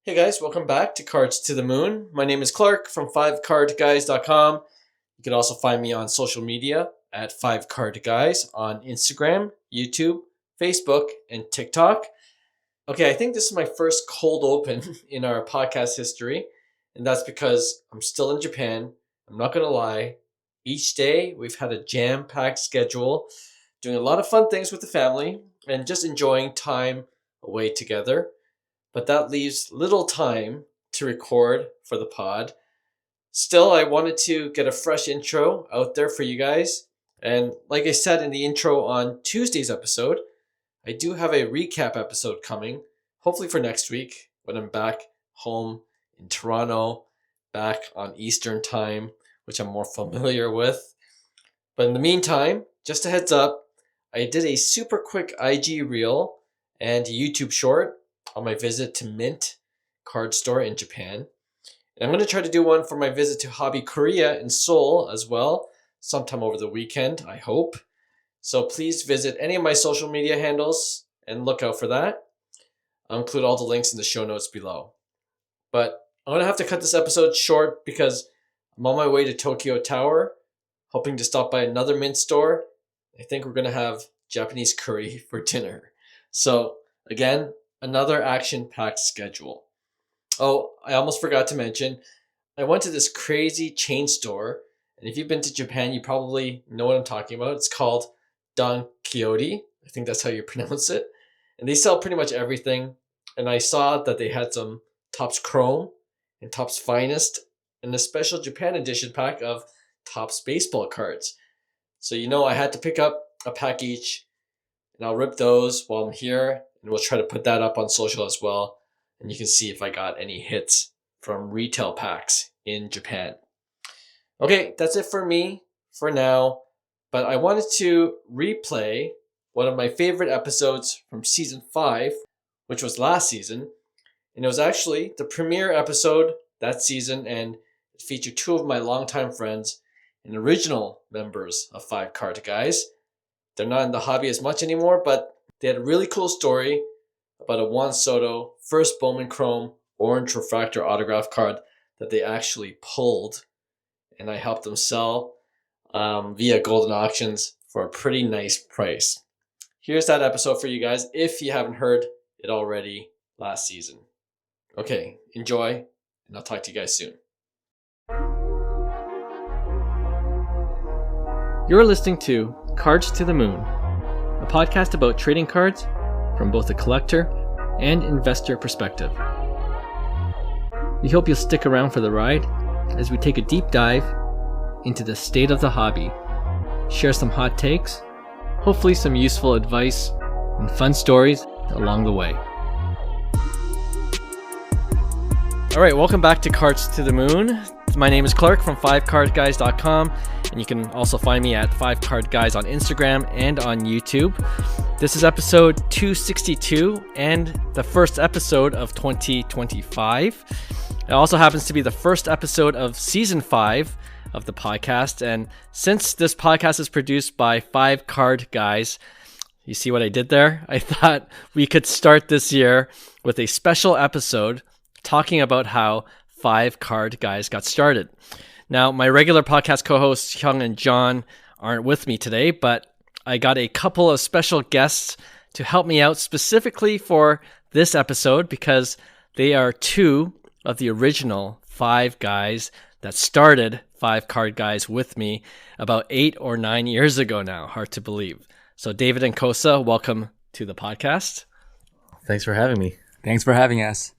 Hey guys, welcome back to Cards to the Moon. My name is Clark from 5cardguys.com. You can also find me on social media at 5cardguys on Instagram, YouTube, Facebook, and TikTok. Okay, I think this is my first cold open in our podcast history, and that's because I'm still in Japan. I'm not going to lie. Each day we've had a jam-packed schedule, doing a lot of fun things with the family, and just enjoying time away together. But that leaves little time to record for the pod. Still, I wanted to get a fresh intro out there for you guys. And like I said in the intro on Tuesday's episode, I do have a recap episode coming, hopefully for next week when I'm back home in Toronto, back on Eastern time, which I'm more familiar with. But in the meantime, just a heads up, I did a super quick IG reel and YouTube short on my visit to Mint card store in Japan. And I'm going to try to do one for my visit to Hobby Korea in Seoul as well, sometime over the weekend, I hope. So please visit any of my social media handles and look out for that. I'll include all the links in the show notes below. But I'm going to have to cut this episode short because I'm on my way to Tokyo Tower, hoping to stop by another Mint store. I think we're going to have Japanese curry for dinner. So again, another action-packed schedule. Oh, I almost forgot to mention, I went to this crazy chain store, and if you've been to Japan, you probably know what I'm talking about. It's called Don Quixote. I think that's how you pronounce it. And they sell pretty much everything. And I saw that they had some Topps Chrome and Topps Finest and a special Japan edition pack of Topps baseball cards. So I had to pick up a pack each, and I'll rip those while I'm here. And we'll try to put that up on social as well. And you can see if I got any hits from retail packs in Japan. Okay, that's it for me for now. But I wanted to replay one of my favorite episodes from season 5, which was last season. And it was actually the premiere episode that season. And it featured two of my longtime friends and original members of 5 Card Guys. They're not in the hobby as much anymore, but they had a really cool story about a Juan Soto first Bowman Chrome orange refractor autograph card that they actually pulled, and I helped them sell via Golden Auctions for a pretty nice price. Here's that episode for you guys if you haven't heard it already last season. Okay, enjoy, and I'll talk to you guys soon. You're listening to Cards to the Moon, a podcast about trading cards from both a collector and investor perspective. We hope you'll stick around for the ride as we take a deep dive into the state of the hobby, share some hot takes, hopefully some useful advice, and fun stories along the way. All right, welcome back to Cards to the Moon. My name is Clark from 5cardguys.com, and you can also find me at 5cardguys on Instagram and on YouTube. This is episode 262 and the first episode of 2025. It also happens to be the first episode of season 5 of the podcast, and since this podcast is produced by 5 Card Guys, you see what I did there? I thought we could start this year with a special episode talking about how 5 Card Guys got started. Now, my regular podcast co-hosts, Hyung and John, aren't with me today, but I got a couple of special guests to help me out specifically for this episode because they are two of the original 5 guys that started 5 Card Guys with me about 8 or 9 years ago now. Hard to believe. So David and Kosa, welcome to the podcast. Thanks for having me. Thanks for having us.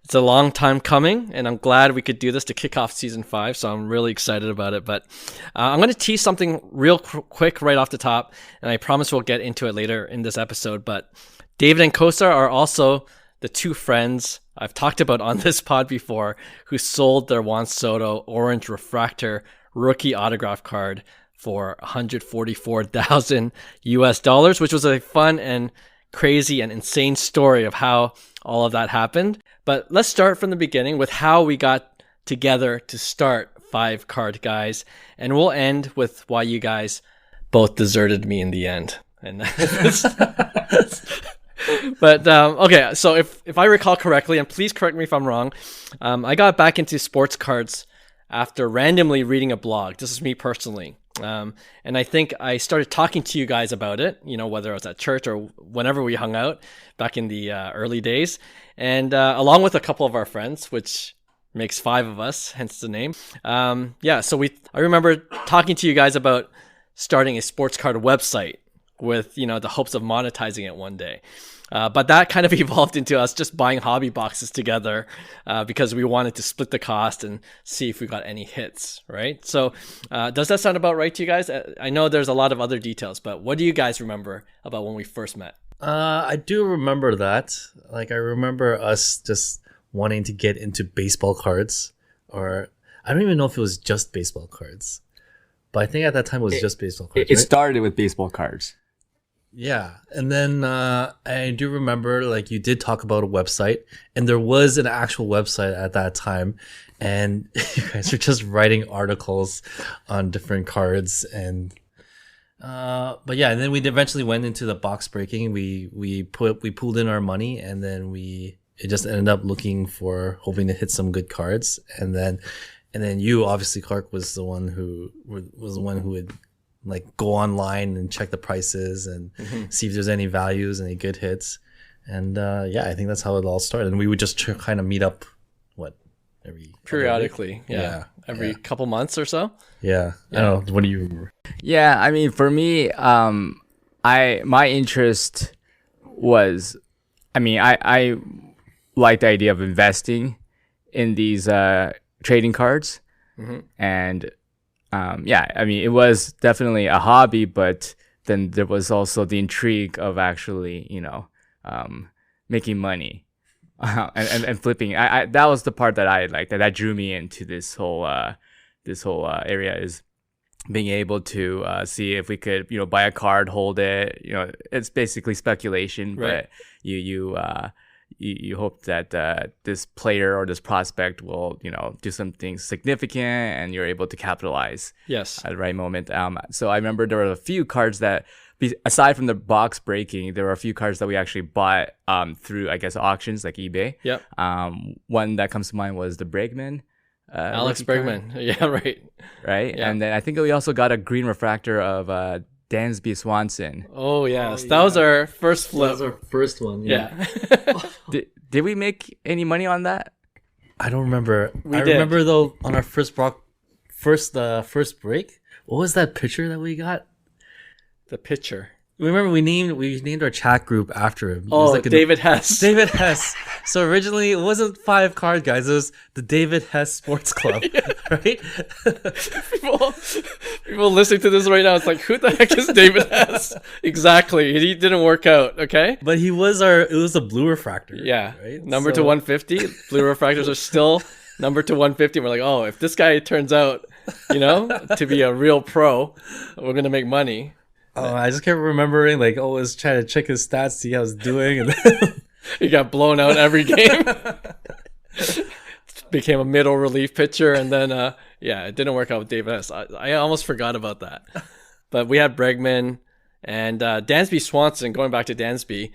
It's a long time coming, and I'm glad we could do this to kick off season 5, so I'm really excited about it. But I'm going to tease something real quick right off the top, and I promise we'll get into it later in this episode. But David and Kosa are also the two friends I've talked about on this pod before who sold their Juan Soto orange refractor rookie autograph card for $144,000 US, which was a fun and crazy and insane story of how all of that happened. But let's start from the beginning with how we got together to start 5 Card Guys, and we'll end with why you guys both deserted me in the end. And But okay, so if I recall correctly, and please correct me if I'm wrong, I got back into sports cards after randomly reading a blog. This is me personally. And I think I started talking to you guys about it, whether it was at church or whenever we hung out back in the early days. And along with a couple of our friends, which makes 5 of us, hence the name. So I remember talking to you guys about starting a sports card website with, the hopes of monetizing it one day. But that kind of evolved into us just buying hobby boxes together because we wanted to split the cost and see if we got any hits, right? So does that sound about right to you guys? I know there's a lot of other details, but what do you guys remember about when we first met? I do remember that. Like, I remember us just wanting to get into baseball cards, or I don't even know if it was just baseball cards, but I think at that time it was just baseball cards. It started with baseball cards. Yeah. And then I do remember, like, you did talk about a website, and there was an actual website at that time, and you guys were just writing articles on different cards. And but yeah, and then we eventually went into the box breaking. We pooled in our money, and then it just ended up hoping to hit some good cards. And then you, obviously, Clark, was the one who would like go online and check the prices and see if there's any values, any good hits. And I think that's how it all started. And we would just kind of meet up periodically. Every couple months or so. Yeah. I don't know. What do you remember? Yeah, I mean, for me, my interest was, I like the idea of investing in these trading cards. And it was definitely a hobby, but then there was also the intrigue of actually, making money and flipping. That was the part that I liked, that drew me into this whole area, is being able to see if we could, buy a card, hold it. It's basically speculation, right. But you hope that this player or this prospect will, do something significant, and you're able to capitalize. Yes. At the right moment. So I remember there were a few cards that, aside from the box breaking, there were a few cards that we actually bought through, I guess, auctions like eBay. Yep. One that comes to mind was the Bregman. Alex Bregman. Yeah, right. Right? Yeah. And then I think we also got a green refractor of Dansby Swanson. Oh, yes. That was our first flip. That was our first one. Yeah. Did we make any money on that? I don't remember. We did. Remember, though, on our first break, what was that picture that we got? The pitcher. Remember, we named our chat group after him. Oh, like David Hess. David Hess. So originally, it wasn't 5 Card Guys. It was the David Hess Sports Club, right? People listening to this right now, it's like, who the heck is David Hess? Exactly. He didn't work out, okay? But it was a blue refractor. Yeah. Right? Number to 150. Blue refractors are still number to 150. We're like, oh, if this guy turns out, to be a real pro, we're going to make money. Oh, I just kept remembering, like, always trying to check his stats, see how he's doing, and then he got blown out every game. Became a middle relief pitcher, and then it didn't work out with David Hess. I almost forgot about that. But we had Bregman and Dansby Swanson. Going back to Dansby,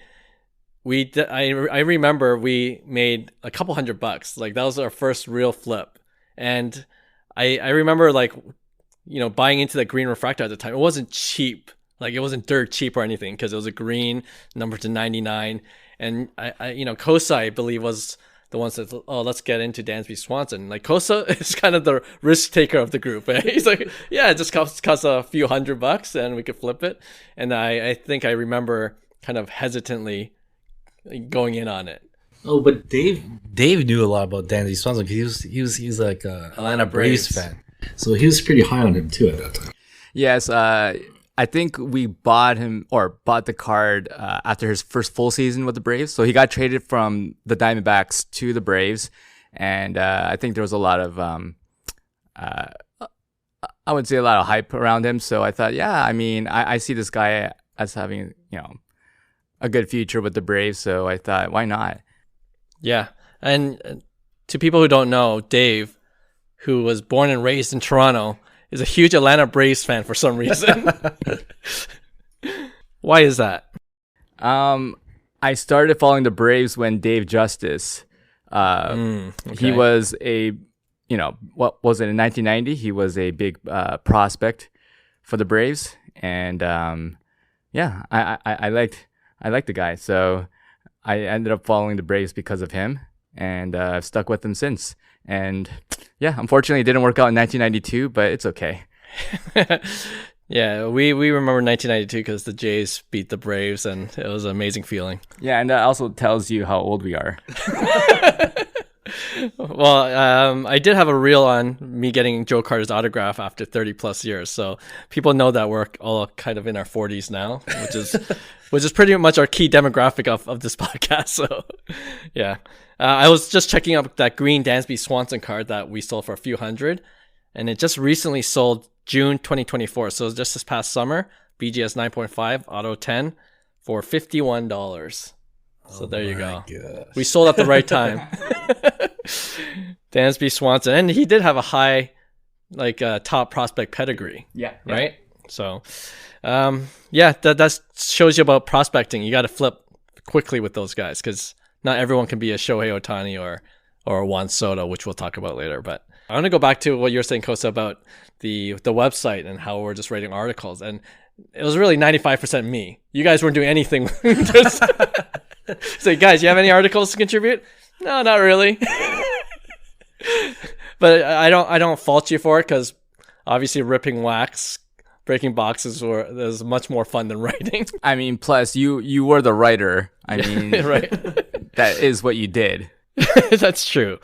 I remember we made a couple $100. Like, that was our first real flip, and I remember, like, buying into the green refractor at the time. It wasn't cheap. Like, it wasn't dirt cheap or anything, because it was a green, number to 99. And Kosa, I believe, was the one that said, oh, let's get into Dansby Swanson. Like, Kosa is kind of the risk taker of the group. Eh? He's like, yeah, it just costs a few $100 and we could flip it. And I think I remember kind of hesitantly going in on it. Oh, but Dave knew a lot about Dansby Swanson, because he was like a Atlanta Braves fan. So he was pretty high on him too at that time. Yes, I think we bought the card after his first full season with the Braves. So he got traded from the Diamondbacks to the Braves, and I think there was a lot of I would say a lot of hype around him. So I thought, I see this guy as having a good future with the Braves. So I thought, why not? Yeah, and to people who don't know, Dave, who was born and raised in Toronto, is a huge Atlanta Braves fan for some reason. Why is that? I I started following the Braves when Dave Justice, he was what was it in 1990? He was a big prospect for the Braves, and I liked the guy, so I ended up following the Braves because of him, and I've stuck with them since. And yeah, unfortunately, it didn't work out in 1992, but it's okay. Yeah, we remember 1992 because the Jays beat the Braves, and it was an amazing feeling. Yeah, and that also tells you how old we are. Well, I did have a reel on me getting Joe Carter's autograph after 30 plus years, so people know that we're all kind of in our 40s now, which is pretty much our key demographic of this podcast. So, yeah, I was just checking up that green Dansby Swanson card that we sold for a few hundred, and it just recently sold June 2024. So just this past summer, BGS 9.5 Auto 10 for $51. So there you go. Gosh. We sold at the right time. Dansby Swanson, and he did have a high, top prospect pedigree. Yeah. Right. So, that shows you about prospecting. You got to flip quickly with those guys because not everyone can be a Shohei Ohtani or a Juan Soto, which we'll talk about later. But I want to go back to what you were saying, Kosa, about the website and how we're just writing articles, and it was really 95% me. You guys weren't doing anything. So, guys, you have any articles to contribute? No, not really. But I don't fault you for it because obviously ripping wax, breaking boxes was much more fun than writing. I mean, plus you were the writer. I mean, right. That is what you did. That's true.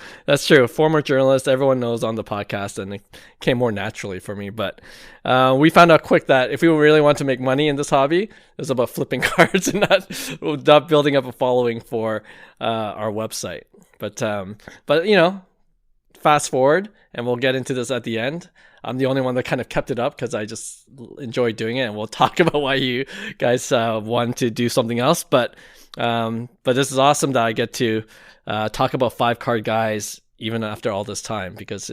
Former journalist, everyone knows on the podcast, and it came more naturally for me. But we found out quick that if we really want to make money in this hobby, it was about flipping cards and not building up a following for our website. But fast forward, and we'll get into this at the end. I'm the only one that kind of kept it up because I just enjoy doing it, and we'll talk about why you guys want to do something else. But this is awesome that I get to talk about 5-card guys even after all this time, because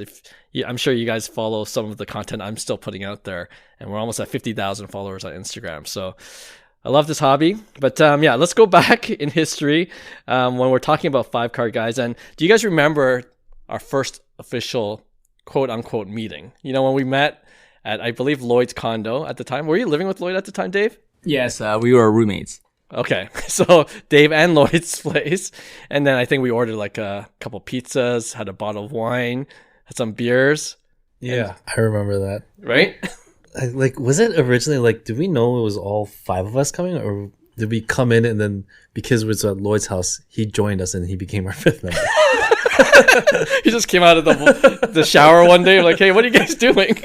I'm sure you guys follow some of the content I'm still putting out there, and we're almost at 50,000 followers on Instagram. So I love this hobby. But let's go back in history when we're talking about 5-card guys. And do you guys remember our first official quote unquote meeting? When we met at, I believe, Lloyd's condo at the time. Were you living with Lloyd at the time, Dave? Yes, we were roommates. Okay, so Dave and Lloyd's place, and then I think we ordered like a couple pizzas, had a bottle of wine, had some beers. Yeah, I remember that. Right? Was it originally did we know it was all 5 of us coming, or did we come in and then because it was at Lloyd's house, he joined us and he became our 5th member? He just came out of the shower one day, like, "Hey, what are you guys doing?"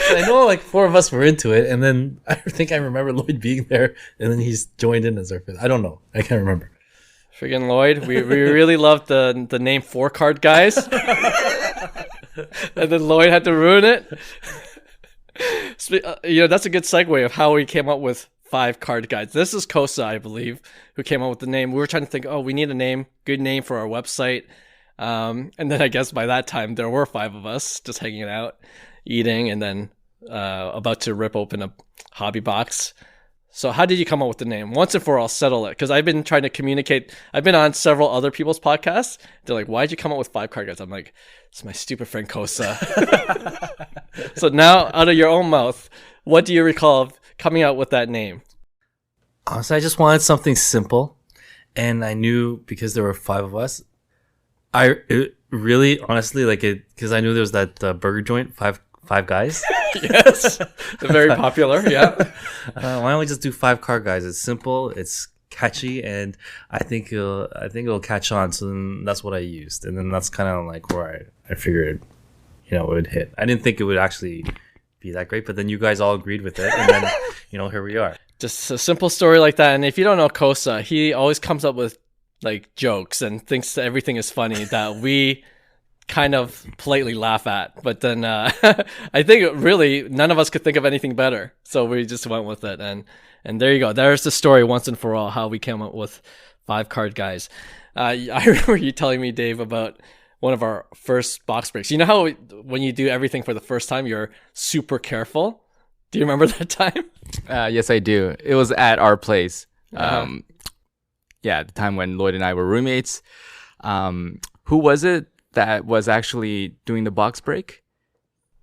I know 4 of us were into it, and then I think I remember Lloyd being there, and then he's joined in as our 5th. I don't know. I can't remember. Friggin' Lloyd. We really loved the name 4-card guys. And then Lloyd had to ruin it. That's a good segue of how we came up with 5-card guys. This is Kosa, I believe, who came up with the name. We were trying to think, we need a good name for our website. And then I guess by that time, there were 5 of us just hanging out, eating, and then about to rip open a hobby box. So how did you come up with the name? Once and for all, settle it. Because I've been trying to communicate. I've been on several other people's podcasts. They're like, "Why'd you come up with 5-card guys?" I'm like, "It's my stupid friend Kosa." So now, out of your own mouth, what do you recall of coming out with that name? Honestly, I just wanted something simple, and I knew because there were 5 of us, because I knew there was that burger joint, Five Guys. Yes, very popular. Yeah. Why don't we just do 5-card guys? It's simple, it's catchy, and I think it'll catch on. So then that's what I used, and then that's kind of where I figured, it would hit. I didn't think it would actually be that great, but then you guys all agreed with it, and then here we are. Just a simple story like that. And if you don't know Kosa, he always comes up with jokes and thinks that everything is funny that we kind of politely laugh at. But then I think really none of us could think of anything better, so we just went with it. And there you go. There's the story once and for all, how we came up with 5-card guys. I remember you telling me, Dave, about one of our first box breaks. You know how when you do everything for the first time, you're super careful? Do you remember that time? Yes, I do. It was at our place. Yeah, the time when Lloyd and I were roommates. Who was it that was actually doing the box break?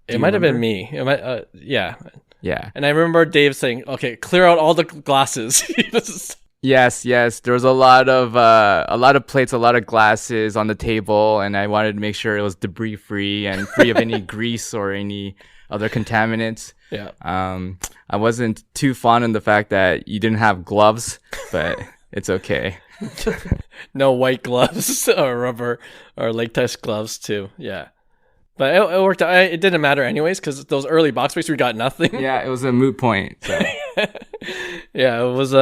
It might have been me. It might, yeah. Yeah. And I remember Dave saying, "Okay, clear out all the glasses." Yes. There was a lot of plates, a lot of glasses on the table, and I wanted to make sure it was debris free and free of any grease or any other contaminants. Yeah. I wasn't too fond of the fact that you didn't have gloves, but it's okay. No white gloves or rubber or latex gloves too. Yeah. But it worked out. It didn't matter anyways, because those early box breaks, we got nothing. Yeah, it was a moot point. So. Yeah, it was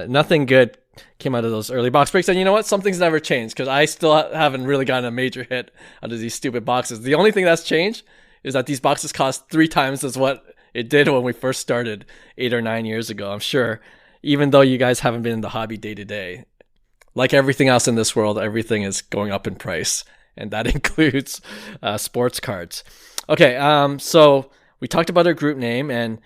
nothing good came out of those early box breaks. And you know what? Something's never changed, because I still haven't really gotten a major hit out of these stupid boxes. The only thing that's changed is that these boxes cost 3 times as what it did when we first started 8 or 9 years ago. I'm sure, even though you guys haven't been in the hobby day to day, like everything else in this world, everything is going up in price. And that includes sports cards. Okay, so we talked about our group name, and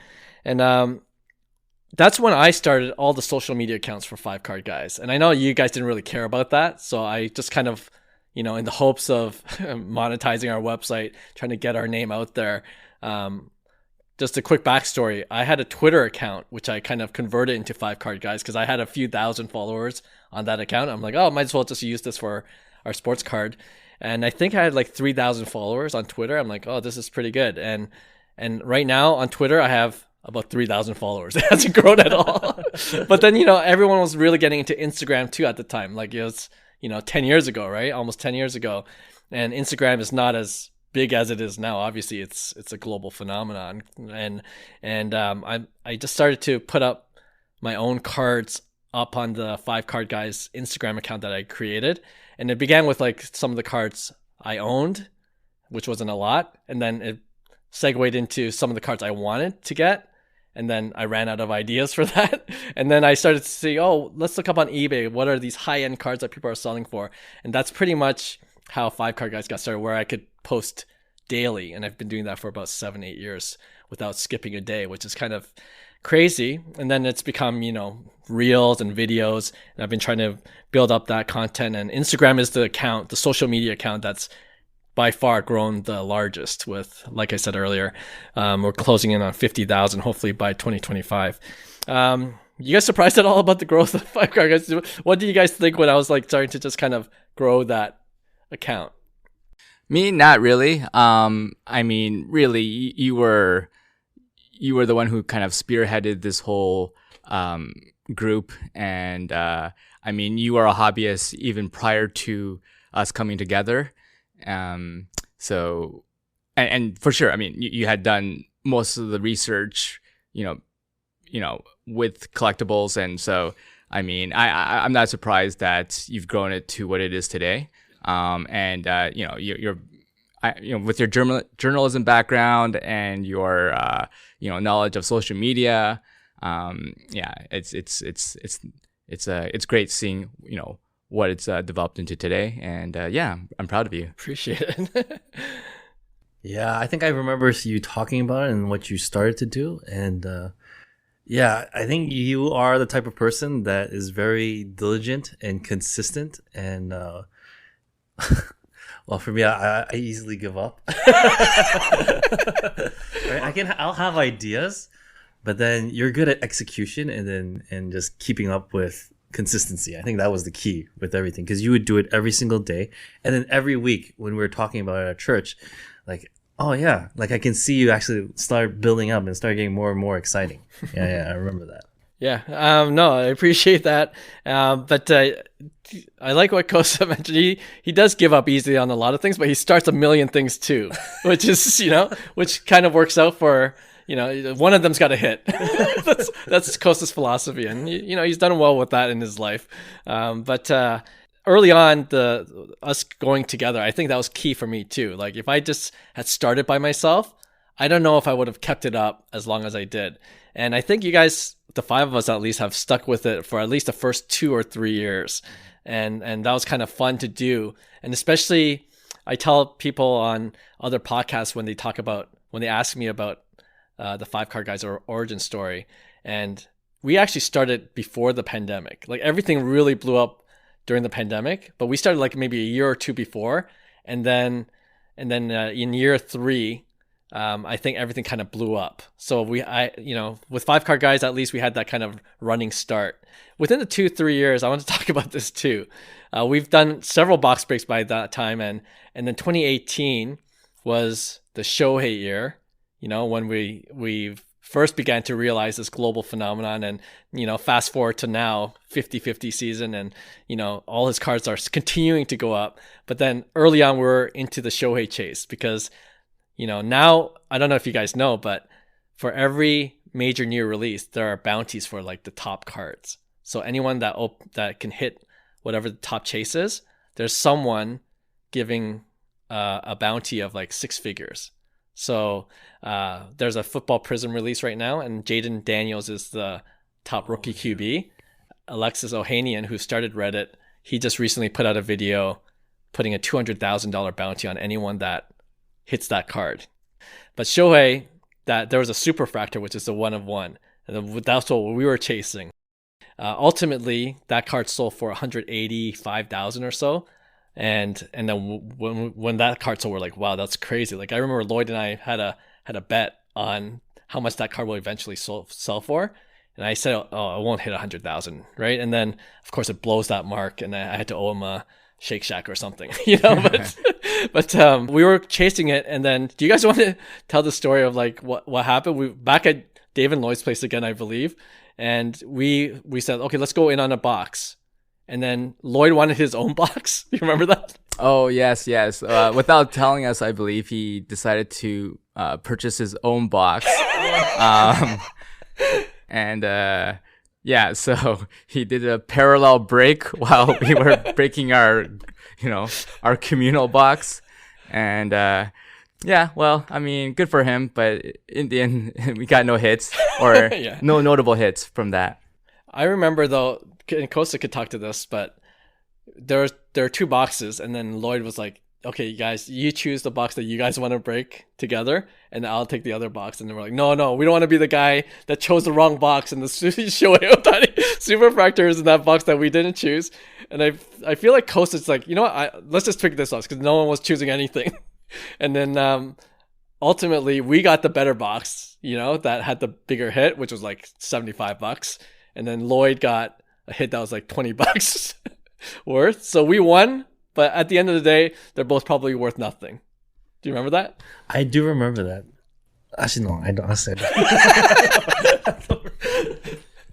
that's when I started all the social media accounts for 5 Card Guys. And I know you guys didn't really care about that, so I just kind of, in the hopes of monetizing our website, trying to get our name out there. Just a quick backstory. I had a Twitter account, which I kind of converted into 5 Card Guys, because I had a few thousand followers on that account. I'm like, oh, might as well just use this for our sports card. And I think I had like 3,000 followers on Twitter. I'm like, oh, this is pretty good. And right now on Twitter, I have about 3,000 followers. It hasn't grown at all. But then, everyone was really getting into Instagram too at the time. Like it was, 10 years ago, right? Almost 10 years ago. And Instagram is not as big as it is now. Obviously, it's a global phenomenon. And I just started to put up my own cards up on the 5 Card Guys Instagram account that I created. And it began with like some of the cards I owned, which wasn't a lot. And then it segued into some of the cards I wanted to get. And then I ran out of ideas for that. And then I started to see, oh, let's look up on eBay. What are these high-end cards that people are selling for? And that's pretty much how 5 Card Guys got started, where I could post daily. And I've been doing that for about 7-8 years without skipping a day, which is kind of crazy. And then it's become, reels and videos. And I've been trying to build up that content. And Instagram is the social media account that's by far grown the largest with, like I said earlier, we're closing in on 50,000, hopefully by 2025. You guys surprised at all about the growth of 5 Card Guys? What do you guys think when I was like starting to just kind of grow that account? Me, not really. I mean, really, you were the one who kind of spearheaded this whole group, and I mean, you are a hobbyist even prior to us coming together. So, and for sure, I mean, you had done most of the research, with collectibles, and so, I mean, I'm not surprised that you've grown it to what it is today. And you're with your journalism background and your knowledge of social media, it's great seeing what it's developed into today, and I'm proud of you. Appreciate it. Yeah, I think I remember you talking about it and what you started to do, and I think you are the type of person that is very diligent and consistent, and well, for me, I easily give up. Right? I'll have ideas, but then you're good at execution and just keeping up with consistency. I think that was the key with everything, because you would do it every single day, and then every week when we were talking about it at church, like, oh yeah, like I can see you actually start building up and start getting more and more exciting. Yeah, I remember that. Yeah, no, I appreciate that. But I like what Kosa mentioned. He does give up easily on a lot of things, but he starts a million things too, which is, which kind of works out for, one of them's got to hit. that's Kosa's philosophy. And, he's done well with that in his life. But early on, us going together, I think that was key for me too. Like if I just had started by myself, I don't know if I would have kept it up as long as I did. And I think you guys, the 5 of us at least, have stuck with it for at least the first 2 or 3 years. And that was kind of fun to do. And especially I tell people on other podcasts when they ask me about the 5 Card Guys or origin story. And we actually started before the pandemic. Like everything really blew up during the pandemic, but we started like maybe a year or two before, and then in year 3, I think everything kind of blew up. So with 5 Card Guys, at least we had that kind of running start. Within the 2-3 years, I want to talk about this too. We've done several box breaks by that time, and then 2018 was the Shohei year. When we first began to realize this global phenomenon, and fast forward to now, 50-50 season, and all his cards are continuing to go up. But then early on, we're into the Shohei chase because now, I don't know if you guys know, but for every major new release, there are bounties for like the top cards. So anyone that can hit whatever the top chase is, there's someone giving a bounty of like 6 figures. So there's a Football Prism release right now, and Jaden Daniels is the top rookie QB. Alexis Ohanian, who started Reddit, he just recently put out a video putting a $200,000 bounty on anyone that hits that card. But Shohei, that there was a superfractor, which is a 1 of 1, and that's what we were chasing. Ultimately, that card sold for $185,000 or so, and then when that card sold, we're like, wow, that's crazy. Like I remember Lloyd and I had a bet on how much that card will eventually sell for, and I said, oh, it won't hit 100,000, right? And then of course it blows that mark, and I had to owe him a Shake Shack or something, but we were chasing it. And then do you guys want to tell the story of like what happened? We back at Dave and Lloyd's place again, I believe, and we said, okay, let's go in on a box, and then Lloyd wanted his own box. You remember that? Oh yes. Without telling us, I believe he decided to purchase his own box. Yeah, so he did a parallel break while we were breaking our communal box. And yeah, well, I mean, good for him, but in the end, we got no hits or no notable hits from that. I remember though, and Costa could talk to this, but there are 2 boxes, and then Lloyd was like, okay, you guys, you choose the box that you guys want to break together, and I'll take the other box. And then we're like, no, we don't want to be the guy that chose the wrong box, and the Shohei Ohtani Superfractor is in that box that we didn't choose. And I feel like Costa's like, you know what, let's just pick this box because no one was choosing anything. And then ultimately we got the better box, that had the bigger hit, which was like $75. And then Lloyd got a hit that was like $20 worth. So we won. But at the end of the day, they're both probably worth nothing. Do you remember that? I do remember that. Actually, no, I don't. I said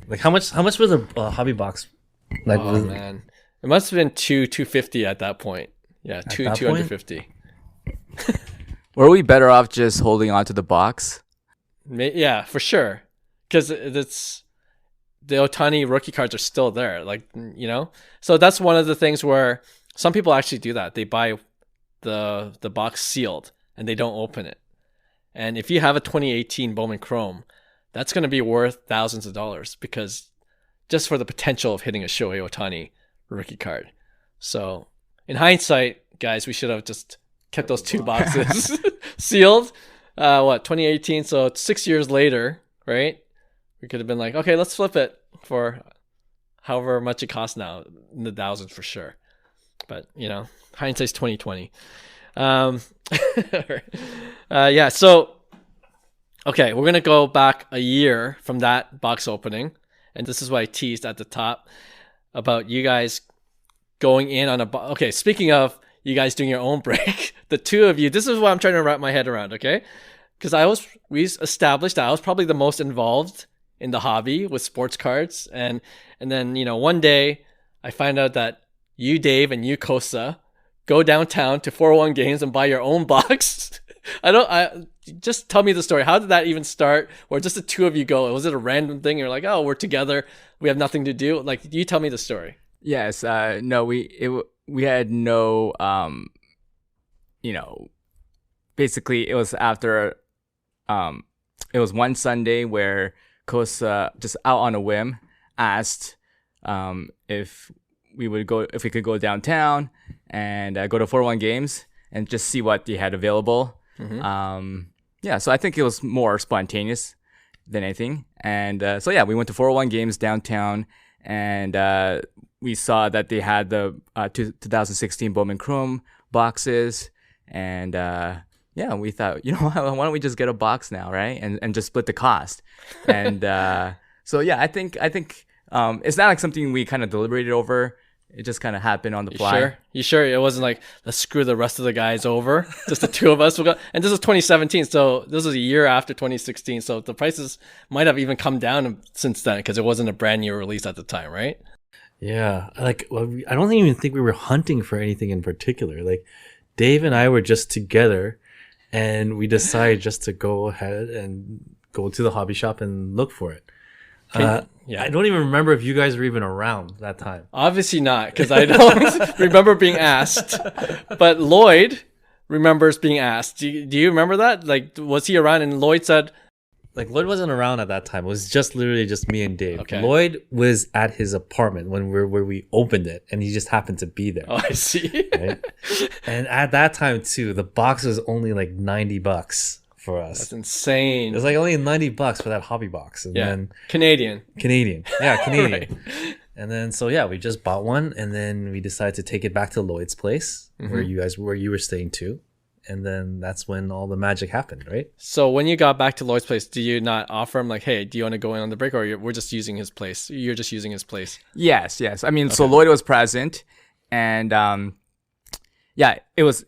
like how much was a hobby box? Like, man, it must have been $250 at that point. Yeah, $250. Were we better off just holding on to the box? Yeah, for sure, because it's the Ohtani rookie cards are still there. Like so that's one of the things where some people actually do that. They buy the box sealed and they don't open it. And if you have a 2018 Bowman Chrome, that's going to be worth thousands of dollars because just for the potential of hitting a Shohei Ohtani rookie card. So in hindsight, guys, we should have just kept those 2 boxes sealed. 2018? So 6 years later, right? We could have been like, okay, let's flip it for however much it costs now, in the thousands for sure. But hindsight's 2020. Yeah. So, okay, we're gonna go back a year from that box opening, and this is what I teased at the top about you guys going in on a. Okay, speaking of you guys doing your own break, the 2 of you. This is what I'm trying to wrap my head around. Okay, because we established that I was probably the most involved in the hobby with sports cards, and then one day I find out that you, Dave, and you, Kosa, go downtown to 401 Games and buy your own box. Just tell me the story. How did that even start? Or just the 2 of you go? Was it a random thing? You're like, oh, we're together. We have nothing to do. Like, you tell me the story. Yes. No, we had no, basically it was after, it was one Sunday where Kosa just out on a whim asked, if we could go downtown and go to 401 Games and just see what they had available. Mm-hmm. So I think it was more spontaneous. than anything. And so yeah, we went to 401 Games downtown, and we saw that they had the 2016 Bowman Chrome boxes, and yeah, we thought, why don't we just get a box now, right? And just split the cost. And so yeah, I think it's not like something we kind of deliberated over. It just kind of happened on the fly. You sure it wasn't like, let's screw the rest of the guys over? Just the two of us will go. And this was 2017, so this was a year after 2016. So the prices might have even come down since then because it wasn't a brand new release at the time, right? Yeah, I don't even think we were hunting for anything in particular. Like, Dave and I were just together, and we decided just to go ahead and go to the hobby shop and look for it. Yeah. I don't even remember if you guys were even around that time. Obviously not, because I don't remember being asked. But Lloyd remembers being asked. Do you remember that? Like, was he around? And Lloyd said, Like, Lloyd wasn't around at that time. It was just literally just me and Dave. Okay. Lloyd was at his apartment where we opened it, and he just happened to be there. oh, I see. Right? And at that time too, the box was only like $90 for us. That's insane. It was like only $90 for that hobby box, and then Canadian. Canadian. Right. And then so yeah, we just bought one, and then we decided to take it back to Lloyd's place where you were staying too. And then that's when all the magic happened, right? So when you got back to Lloyd's place, do you not offer him like, hey, do you want to go in on the break, or we're just using his place? You're just using his place. Yes. I mean, so Lloyd was present, and yeah, it was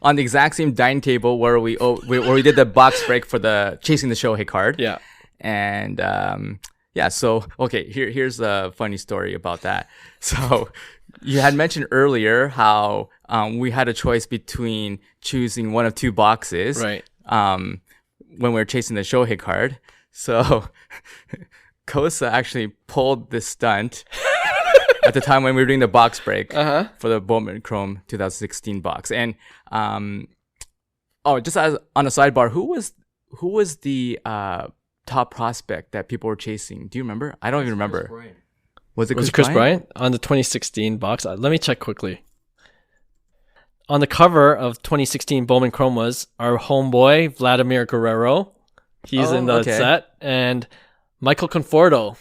on the exact same dining table where we did the box break for the Chasing the Shohei card. Yeah. And yeah, so okay, here's a funny story about that. So you had mentioned earlier how we had a choice between choosing one of two boxes, Right. when we were chasing the Shohei card. So Kosa actually pulled this stunt at the time when we were doing the box break for the Bowman Chrome 2016 box. And just as on a sidebar, who was the top prospect that people were chasing? Do you remember? I don't even remember. Was it Chris Bryant on the 2016 box? Let me check quickly. On the cover of 2016 Bowman Chrome was our homeboy, Vladimir Guerrero. He's in the set. And Michael Conforto.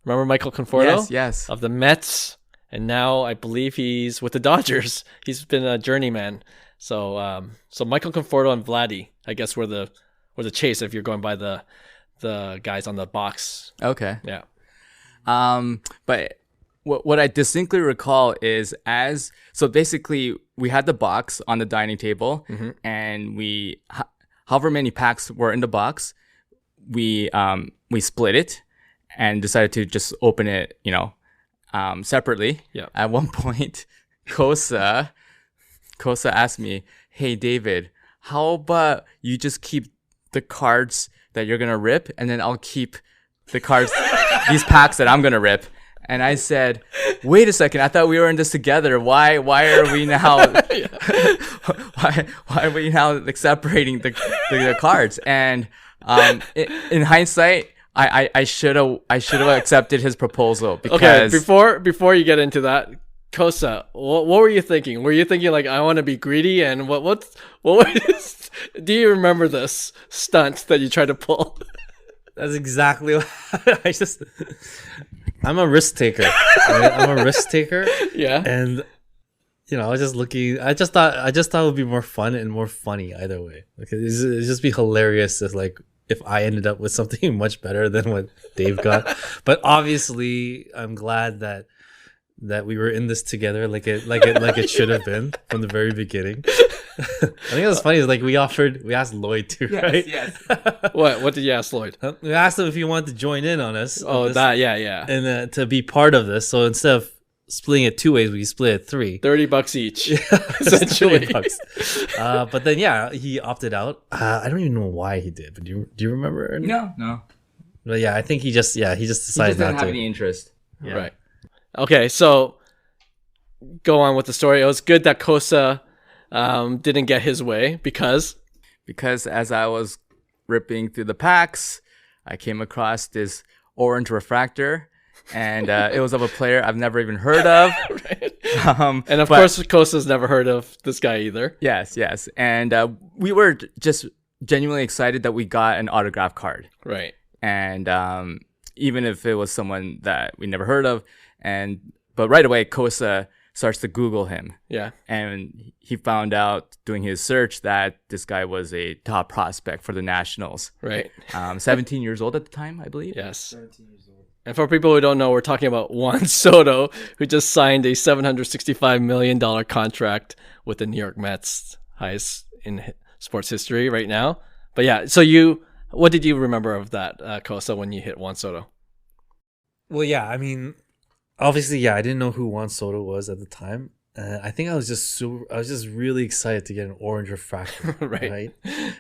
Remember Michael Conforto? Yes. Of the Mets. And now I believe he's with the Dodgers. He's been a journeyman. So Michael Conforto and Vladdy, I guess, were the chase if you're going by the guys on the box. Okay. Yeah. But what I distinctly recall is so basically we had the box on the dining table, and we, however many packs were in the box, we split it and decided to just open it, separately. Yeah. At one point, Kosa asked me, "Hey David, how about you just keep the cards that you're gonna rip, and then I'll keep the cards, these packs that I'm gonna rip." And I said, "Wait a second! I thought we were in this together. Why are we now? why are we now like separating the cards?" And in hindsight, I should have accepted his proposal because before you get into that, Kosa, what were you thinking? Were you thinking like, I want to be greedy, and what was? Do you remember this stunt that you tried to pull? That's exactly what I'm a risk taker. Right? I'm a risk taker. Yeah. And I was just looking. I just thought it would be more fun and more funny either way. Like, it'd just be hilarious if I ended up with something much better than what Dave got. But obviously, I'm glad that we were in this together, like it should have been from the very beginning. I think what's funny is we asked Lloyd too, right? Yes. What did you ask Lloyd? We asked him if he wanted to join in on us. Yeah. And to be part of this. So instead of splitting it 2 ways, we split it 3. $30 each, essentially. $30. But then he opted out. I don't even know why he did. But do you remember? No. But yeah, I think he just decided he just didn't not to have any interest. Yeah. Right. Okay, so go on with the story. It was good that Kosa didn't get his way because as I was ripping through the packs, I came across this orange refractor, and it was of a player I've never even heard of. Right. And of course, Kosa's never heard of this guy either. Yes. And we were just genuinely excited that we got an autograph card. Right. And even if it was someone that we never heard of, but right away Kosa starts to Google him, Yeah. and he found out doing his search that this guy was a top prospect for the Nationals. Right. 17 years old at the time, I believe. Yes. 17 years old. And for people who don't know, we're talking about Juan Soto, who just signed a $765 million contract with the New York Mets, highest in sports history right now. But yeah, so what did you remember of that, Kosa, when you hit Juan Soto? Well, yeah, I mean, obviously, yeah, I didn't know who Juan Soto was at the time. I think I was just really excited to get an orange refractor, Right.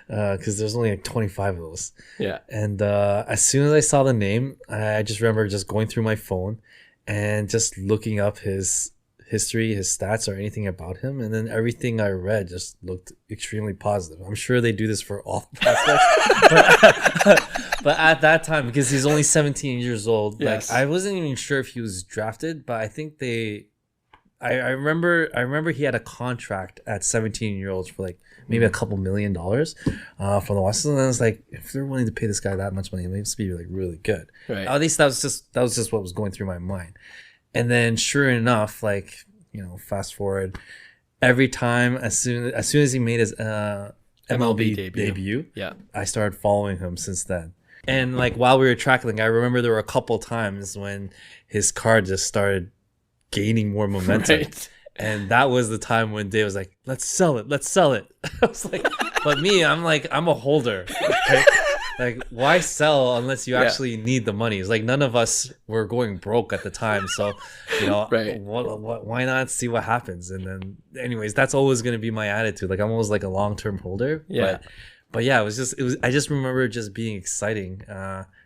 Because there's only like 25 of those. Yeah. And as soon as I saw the name, I just remember just going through my phone and just looking up his history, his stats, or anything about him, and then everything I read just looked extremely positive. I'm sure they do this for all prospects, but at that time, because he's only 17 years old, Yes. like I wasn't even sure if he was drafted, but I think I remember he had a contract at 17-year-olds for like maybe a couple $1 million from the Washington. And I was like, if they're willing to pay this guy that much money, it must be like really good. Right. At least that was just what was going through my mind. And then sure enough, like, fast forward, every time as soon as he made his MLB debut, Yeah. I started following him since then. And like while we were tracking, I remember there were a couple times when his card just started gaining more momentum. Right. And that was the time when Dave was like, let's sell it. I was like, but me, I'm a holder. Right? Like, why sell unless you actually need the money? It's like none of us were going broke at the time. So, Right. why not see what happens? And then anyways, that's always going to be my attitude. Like I'm always like a long-term holder. Yeah. But yeah, I just remember just being exciting.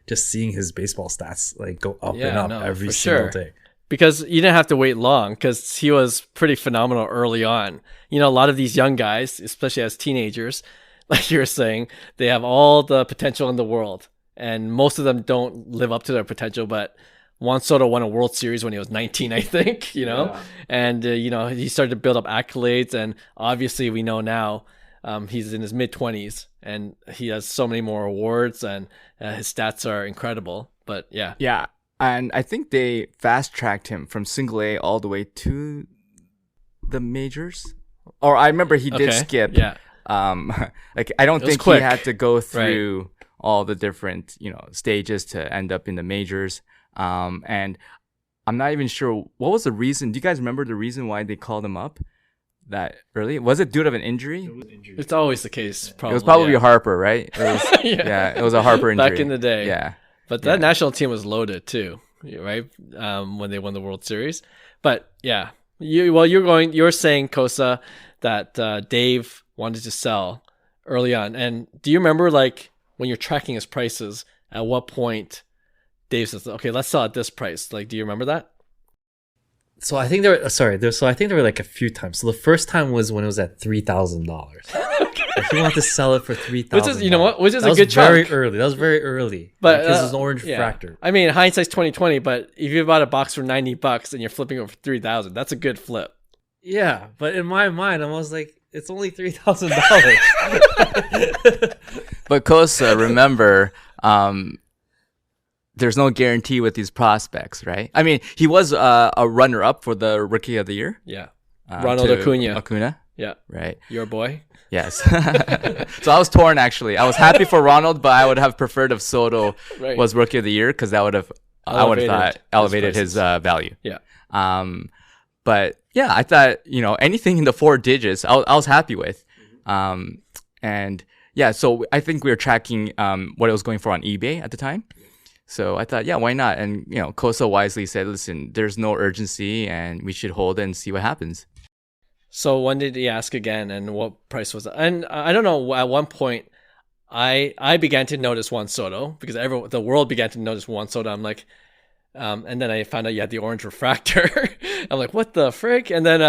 Just seeing his baseball stats like go up and up every single day. Because you didn't have to wait long because he was pretty phenomenal early on. A lot of these young guys, especially as teenagers, like you were saying, they have all the potential in the world. And most of them don't live up to their potential. But Juan Soto won a World Series when he was 19, I think, Yeah. And, he started to build up accolades. And obviously we know now he's in his mid-20s and he has so many more awards and his stats are incredible. But yeah. Yeah. And I think they fast-tracked him from single A all the way to the majors. Or I remember he did skip. Yeah. Like I don't think quick. he had to go through all the different, stages to end up in the majors. And I'm not even sure what was the reason. Do you guys remember the reason why they called him up that early? Was it due to an injury? It's always the case. Probably. It was probably Harper, right? It was, it was a Harper injury back in the day. Yeah. But that national team was loaded too, right? When they won the World Series. But yeah, you're saying, Kosa, that Dave wanted to sell early on. And do you remember, like, when you're tracking his prices, at what point Dave says, "Okay, let's sell at this price"? Like, do you remember that? So I think there were like a few times. So the first time was when it was at $3,000. Like he wanted to sell it for $3,000. Which is a good very chunk. early. That was very early. But because it was an orange refractor. I mean, hindsight's 20/20. But if you bought a box for $90 and you're flipping over $3,000, that's a good flip. Yeah, but in my mind, I was like, it's only $3,000. But Kosa, remember, there's no guarantee with these prospects, right? I mean, he was a runner-up for the Rookie of the Year. Yeah, Ronald Acuna. Yeah, right. Your boy. Yes. So I was torn, actually. I was happy for Ronald, but I would have preferred if Soto was Rookie of the Year because that would have elevated his value. Yeah. But yeah, I thought anything in the 4 digits, I was happy with. And yeah, so I think we were tracking what it was going for on eBay at the time. So I thought, yeah, why not? And Kosa wisely said, listen, there's no urgency, and we should hold it and see what happens. So when did he ask again, and what price was it? And I don't know. At one point, I began to notice Juan Soto because the world began to notice Juan Soto. I'm like, and then I found out you had the orange refractor. I'm like, what the frick? And then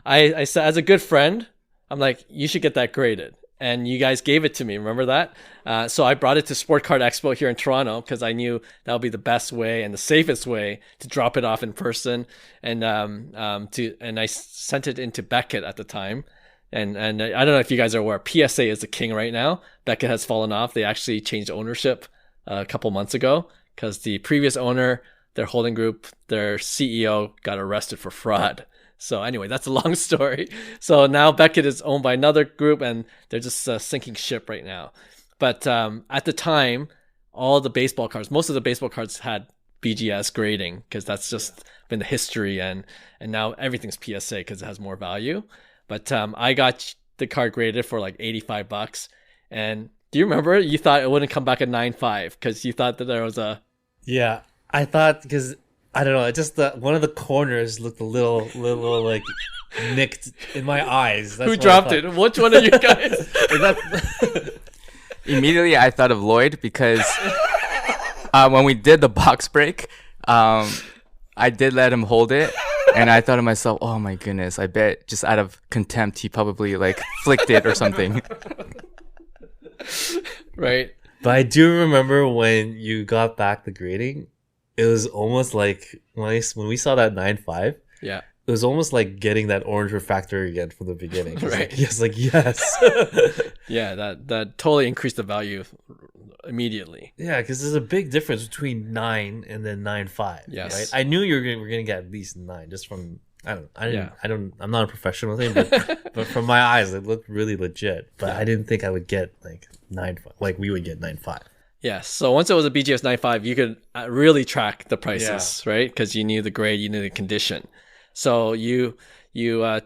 I said, as a good friend, I'm like, you should get that graded. And you guys gave it to me. Remember that? So I brought it to Sport Card Expo here in Toronto because I knew that would be the best way and the safest way to drop it off in person. And I sent it into Beckett at the time, And I don't know if you guys are aware, PSA is the king right now. Beckett has fallen off. They actually changed ownership a couple months ago because the previous owner, their holding group, their CEO got arrested for fraud. So anyway, that's a long story. So now Beckett is owned by another group, and they're just sinking ship right now. But at the time, all the baseball cards, most of the baseball cards had BGS grading because that's just been the history, and now everything's PSA because it has more value. But I got the card graded for like $85. And do you remember? You thought it wouldn't come back at 9.5 because you thought that there was a... Yeah, I thought because I don't know, it just one of the corners looked a little like nicked in my eyes. That's Who dropped it? Which one of you guys? Immediately, I thought of Lloyd because when we did the box break, I did let him hold it. And I thought to myself, oh my goodness, I bet just out of contempt, he probably like flicked it or something. Right. But I do remember when you got back the grading, it was almost like when we saw that 9.5, yeah, it was almost like getting that orange refractor again from the beginning. Right. Yes. Yeah, that totally increased the value immediately. Yeah, because there's a big difference between 9 and then 9.5. Yes. Right? I knew we're gonna get at least 9 just from I'm not a professional thing, but from my eyes it looked really legit. But I didn't think I would get like 9.5, like we would get 9.5. Yeah, so once it was a BGS 9.5, you could really track the prices, right? Because you knew the grade, you knew the condition. So you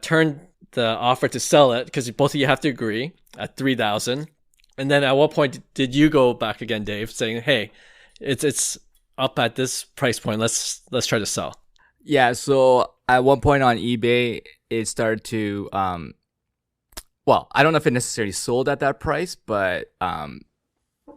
turned the offer to sell it because both of you have to agree at $3,000. And then at what point did you go back again, Dave, saying, "Hey, it's up at this price point. Let's try to sell." Yeah, so at one point on eBay, it started to well, I don't know if it necessarily sold at that price, but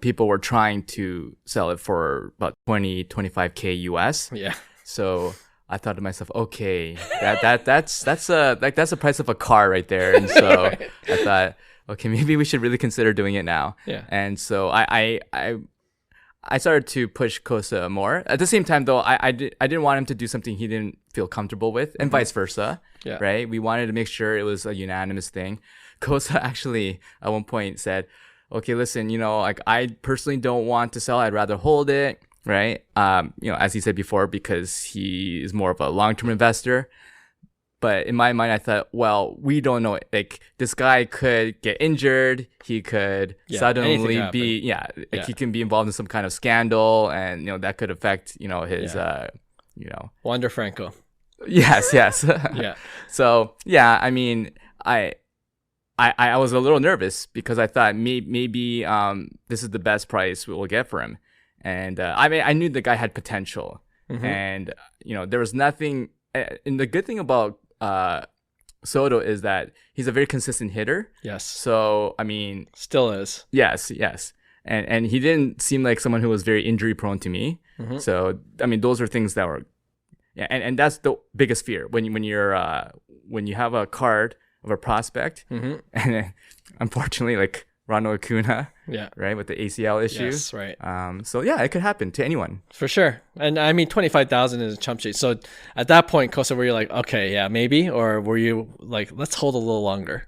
people were trying to sell it for about 25K US. Yeah. So I thought to myself, okay, that's the price of a car right there. And so Right. I thought, okay, maybe we should really consider doing it now. Yeah. And so I started to push Kosa more. At the same time, though, I didn't want him to do something he didn't feel comfortable with, and vice versa. Yeah. Right? We wanted to make sure it was a unanimous thing. Kosa actually at one point said, okay, listen, like I personally don't want to sell. I'd rather hold it. Right? As he said before, because he is more of a long-term investor. But in my mind, I thought, well, we don't know. Like, this guy could get injured. He could suddenly be, he can be involved in some kind of scandal, and that could affect, his, Wander Franco. Yes. Yeah. So I mean, I was a little nervous because I thought maybe this is the best price we will get for him, and I knew the guy had potential, and there was nothing. And the good thing about Soto is that he's a very consistent hitter. Yes. So I mean, Still is. yes, and he didn't seem like someone who was very injury prone to me. So I mean, those are things that were, and that's the biggest fear when you have a card of a prospect, and then, unfortunately, like Ronald Acuna, right, with the ACL issue. Yes, right. So it could happen to anyone. For sure. And I mean, 25,000 is a chump change. So at that point, Kosa, were you like, okay, yeah, maybe? Or were you like, let's hold a little longer?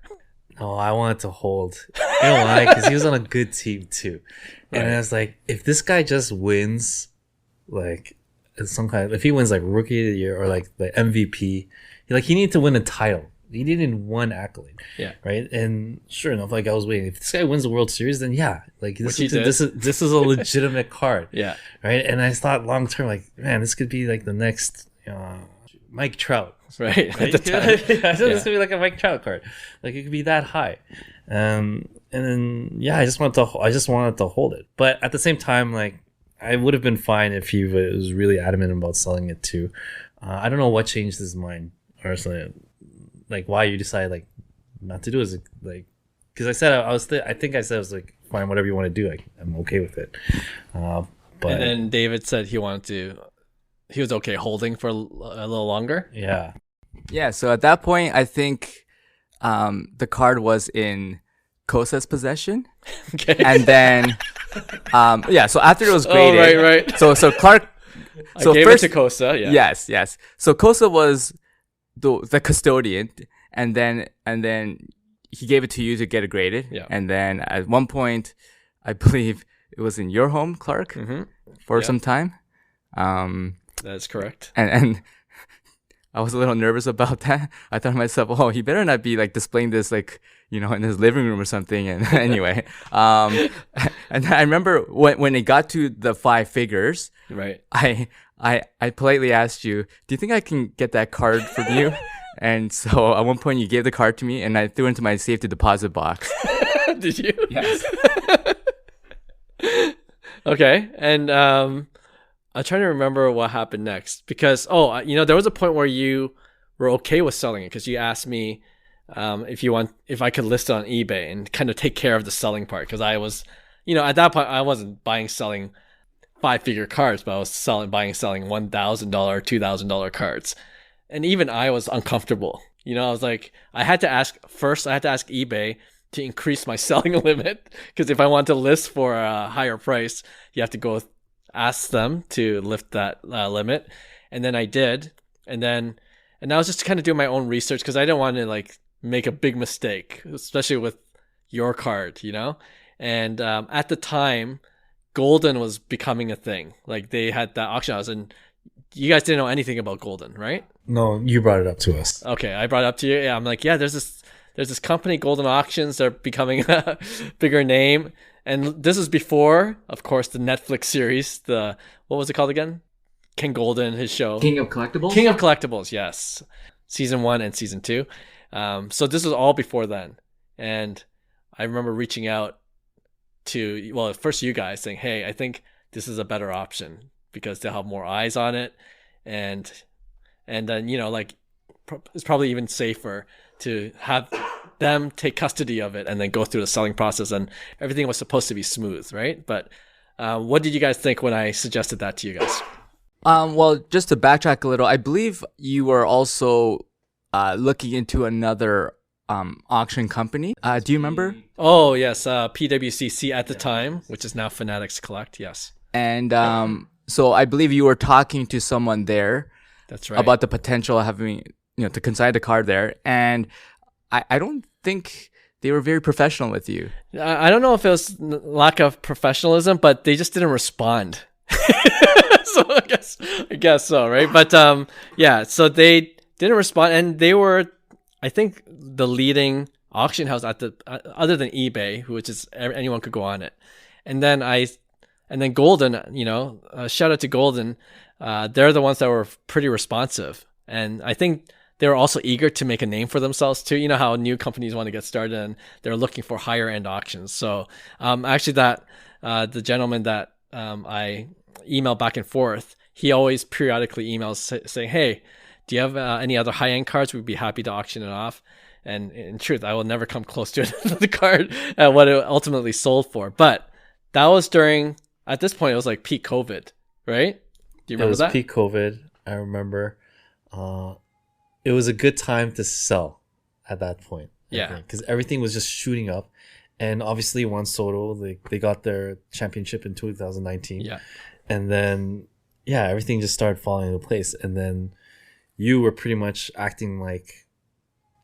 No, I wanted to hold. You know why? Because he was on a good team too. And Right. I was like, if this guy just wins, like, if he wins like Rookie of the Year or like the MVP, he needed to win a title. He needed one accolade. Yeah. Right. And sure enough, like I was waiting. If this guy wins the World Series, then Which he did. this is a legitimate card. Yeah. Right. And I thought long term, like, man, this could be like the next Mike Trout. Right. Right? At the time. This could be like a Mike Trout card. Like it could be that high. And then I just wanted to hold it. But at the same time, like I would have been fine if he was really adamant about selling it too. I don't know what changed his mind or something. Like why you decided like not to do it. Is it, like because I said I think I said I was like fine, whatever you want to do, like I'm okay with it. But And then David said he was okay holding for a little longer. Yeah. So at that point, I think the card was in Kosa's possession, Okay. and then So after it was Oh, graded, right. So Clark. I gave it to Kosa. Yeah. Yes. So Kosa was the custodian, and then he gave it to you to get it graded. Yeah. And then at one point, I believe it was in your home, Clark, for some time. That's correct. And I was a little nervous about that. I thought to myself, oh, he better not be like displaying this like, in his living room or something. And anyway, and I remember when it got to the 5 figures, right? I politely asked you, do you think I can get that card from you? And so at one point you gave the card to me and I threw it into my safety deposit box. Did you? Yes. Okay. And I'm trying to remember what happened next because, there was a point where you were okay with selling it because you asked me if I could list it on eBay and kind of take care of the selling part because I was, at that point I wasn't selling 5-figure cards, but I was selling $1,000, $2,000 cards. And even I was uncomfortable. I was like, I had to ask eBay to increase my selling limit because if I want to list for a higher price, you have to go ask them to lift that limit. And then I did. And I was just kind of doing my own research because I didn't want to like make a big mistake, especially with your card, And at the time, Golden was becoming a thing. Like they had that auction house and you guys didn't know anything about Golden, right? No, you brought it up to us. Okay, I brought it up to you. Yeah, I'm like, there's this company, Golden Auctions. They're becoming a bigger name. And this is before, of course, the Netflix series. What was it called again? Ken Golden, his show. King of Collectibles? King of Collectibles, yes. Season 1 and Season 2. So this was all before then. And I remember reaching out to, first you guys saying, hey, I think this is a better option because they'll have more eyes on it. And then, it's probably even safer to have them take custody of it and then go through the selling process and everything was supposed to be smooth, right? But what did you guys think when I suggested that to you guys? Well, just to backtrack a little, I believe you were also looking into another auction company. Do you remember? Oh, yes. PWCC at the time, which is now Fanatics Collect. Yes. And so I believe you were talking to someone there. That's right. About the potential of having, to consign the card there. And I don't think they were very professional with you. I don't know if it was lack of professionalism, but they just didn't respond. So I guess so, right? But so they didn't respond, and they were, I think, the leading auction house other than eBay, which is anyone could go on it. And then Golden, shout out to Golden. They're the ones that were pretty responsive, and I think they were also eager to make a name for themselves too. You know how new companies want to get started and they're looking for higher end auctions. So actually the gentleman that I email back and forth, he always periodically emails saying, hey, do you have any other high end cards? We'd be happy to auction it off. And in truth, I will never come close to the card at what it ultimately sold for. But that was at this point, it was like peak COVID, right? Do you remember that? It was peak COVID. I remember. It was a good time to sell at that point. Yeah. Because everything was just shooting up. And obviously, Juan Soto, they got their championship in 2019. Yeah. And then, everything just started falling into place. And then you were pretty much acting like,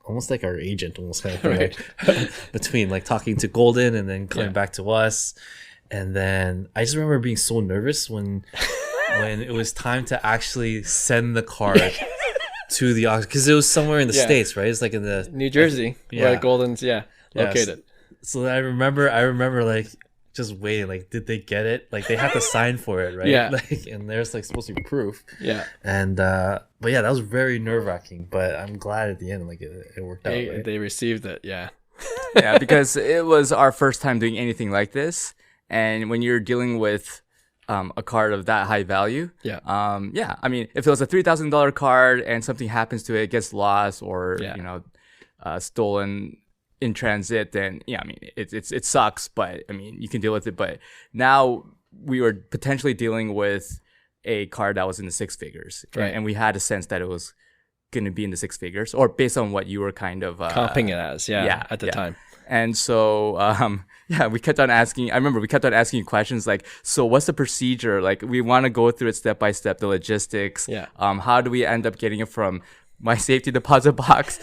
almost like our agent, almost kind of thing, right. like, between like talking to Golden and then coming back to us. And then I just remember being so nervous when it was time to actually send the card to the auction, because it was somewhere in the States, right? It's like in the New Jersey, where Golden's located. So I remember like just waiting, like, did they get it? Like, they have to sign for it, right? Yeah. Like, and there's like supposed to be proof. Yeah. And that was very nerve-wracking, but I'm glad at the end, like, it worked out. Right? They received it. Yeah. Yeah, because it was our first time doing anything like this, and when you're dealing with a card of that high value, I mean, if it was a $3,000 card and something happens to it, gets lost or stolen in transit, then I mean, it sucks, but I mean, you can deal with it. But now we were potentially dealing with a card that was in the 6 figures, right? And we had a sense that it was going to be in the 6 figures, or based on what you were kind of comping it as, at the time. And so, we kept on asking. I remember we kept on asking questions like, "So, what's the procedure? Like, we want to go through it step by step, the logistics. Yeah. How do we end up getting it from my safety deposit box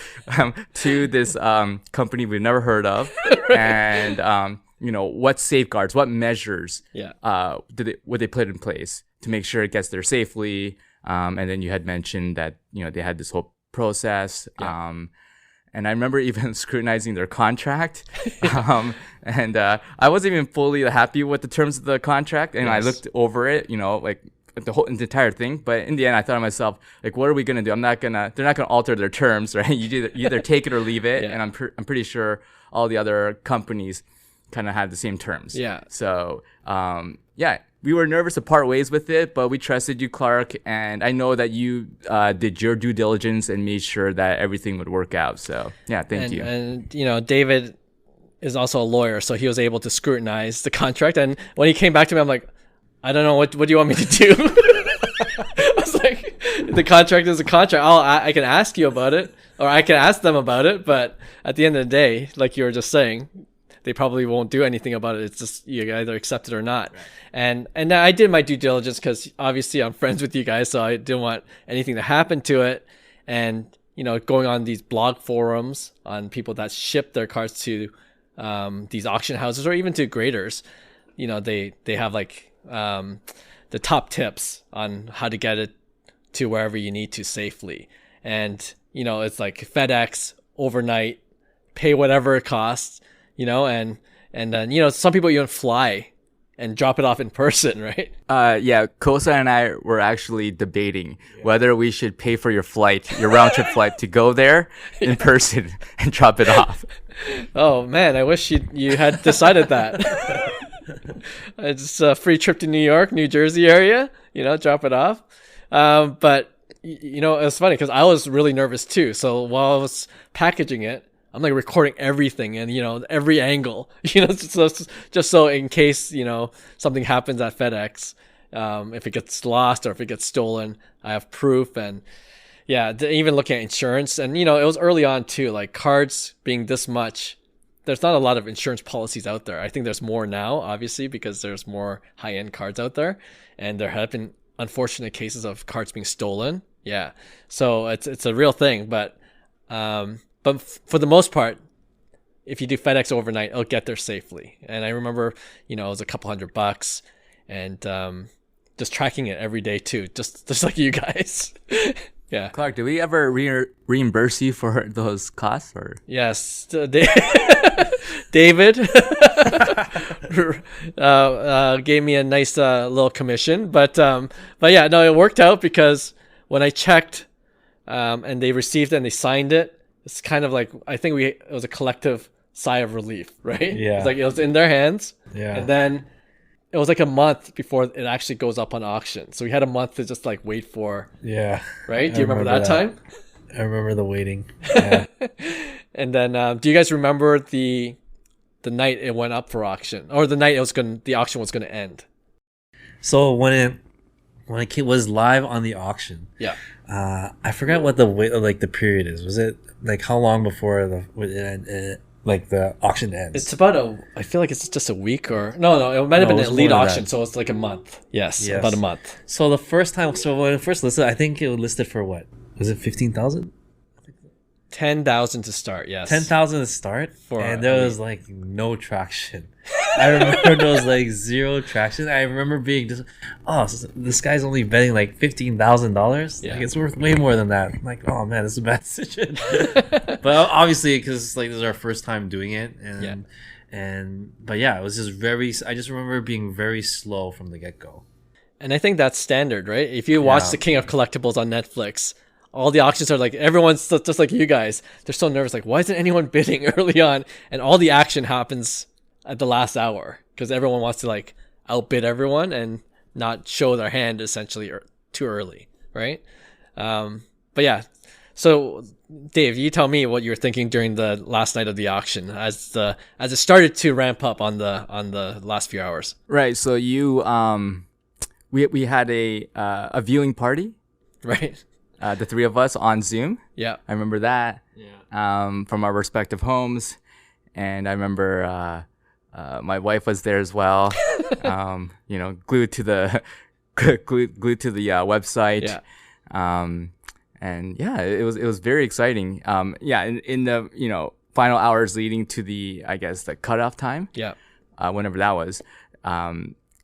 to this company we've never heard of, and what safeguards, what measures would they put in place to make sure it gets there safely. And then you had mentioned that they had this whole process. And I remember even scrutinizing their contract. And I wasn't even fully happy with the terms of the contract. And I looked over it, like the entire thing. But in the end, I thought to myself, like, what are we going to do? they're not going to alter their terms, right? You either take it or leave it. And I'm pretty sure all the other companies kind of had the same terms. Yeah. So, we were nervous to part ways with it, but we trusted you, Clark, and I know that you did your due diligence and made sure that everything would work out. So, thank you. And David is also a lawyer, so he was able to scrutinize the contract. And when he came back to me, I'm like, I don't know, what do you want me to do? I was like, the contract is a contract. I can ask you about it, or I can ask them about it, but at the end of the day, like you were just saying, they probably won't do anything about it. It's just you either accept it or not. Right. And I did my due diligence because obviously I'm friends with you guys, so I didn't want anything to happen to it. And going on these blog forums on people that ship their cars to these auction houses or even to graders, they have like the top tips on how to get it to wherever you need to safely. And it's like FedEx overnight, pay whatever it costs. And then, some people even fly and drop it off in person, right? Kosa and I were actually debating whether we should pay for your round trip flight to go there in person and drop it off. Oh man, I wish you had decided that. It's a free trip to New York, New Jersey area, drop it off. But it's funny because I was really nervous too. So while I was packaging it, I'm like recording everything and, every angle, just so in case, something happens at FedEx, if it gets lost or if it gets stolen, I have proof. And even looking at insurance and, it was early on too, like cards being this much, there's not a lot of insurance policies out there. I think there's more now, obviously, because there's more high end cards out there and there have been unfortunate cases of cards being stolen. Yeah. So it's a real thing, but for the most part, if you do FedEx overnight, it'll get there safely. And I remember, it was a couple $100 and just tracking it every day too, just like you guys. Yeah. Clark, do we ever reimburse you for those costs? Or yes, David gave me a nice little commission, but yeah, no, it worked out because when I checked and they received it and they signed it. It's kind of like, I think it was a collective sigh of relief, right? Yeah. It's like it was in their hands. Yeah. And then it was like a month before it actually goes up on auction. So we had a month to just like wait for. Yeah. Right? Do you remember that time? I remember the waiting. Yeah. And then do you guys remember the night it went up for auction or the night the auction was going to end? So when it was live on the auction. Yeah. I forgot what the period is. Was it like how long before the auction ends? It's about I feel like it's just a week or no, it might have been an lead auction, so it's like a month. Yes, about a month. So the first time, when it first listed, I think it was listed for what? Was it 15,000? 10,000 to start. Yes, 10,000 to start, and there was like no traction. I remember there was like zero traction. I remember being just, so this guy's only betting like $15,000. Yeah. Like it's worth way more than that. I'm like, oh man, this is a bad decision. But obviously, because like this is our first time doing it, but yeah, it was just I just remember being very slow from the get go. And I think that's standard, right? If you watch The King of Collectibles on Netflix, all the auctions are like, everyone's just like you guys. They're so nervous. Like, why isn't anyone bidding early on? And all the action happens at the last hour because everyone wants to like outbid everyone and not show their hand essentially too early, right? But yeah, so Dave, you tell me what you were thinking during the last night of the auction as it started to ramp up on the last few hours. Right. So you we had a viewing party, right? The three of us on Zoom. Yeah, I remember that. Yeah. From our respective homes, and I remember my wife was there as well. Glued to the website. Yeah. And yeah, it was very exciting. Yeah, in the final hours leading to the, I guess, the cutoff time. Yeah. Whenever that was,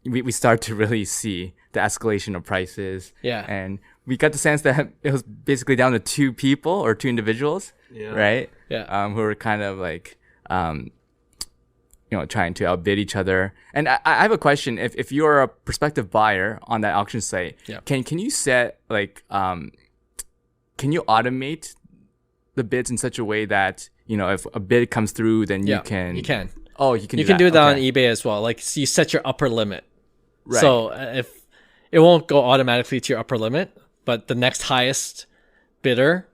we start to really see the escalation of prices. Yeah. And we got the sense that it was basically down to two people or two individuals, right? Yeah. Who were kind of like, trying to outbid each other. And I have a question. If you're a prospective buyer on that auction site, can you set like, can you automate the bids in such a way that, if a bid comes through, then you can. You can. Oh, you can. You can do that on eBay as well. Like, so you set your upper limit. Right. So if it won't go automatically to your upper limit, but the next highest bidder,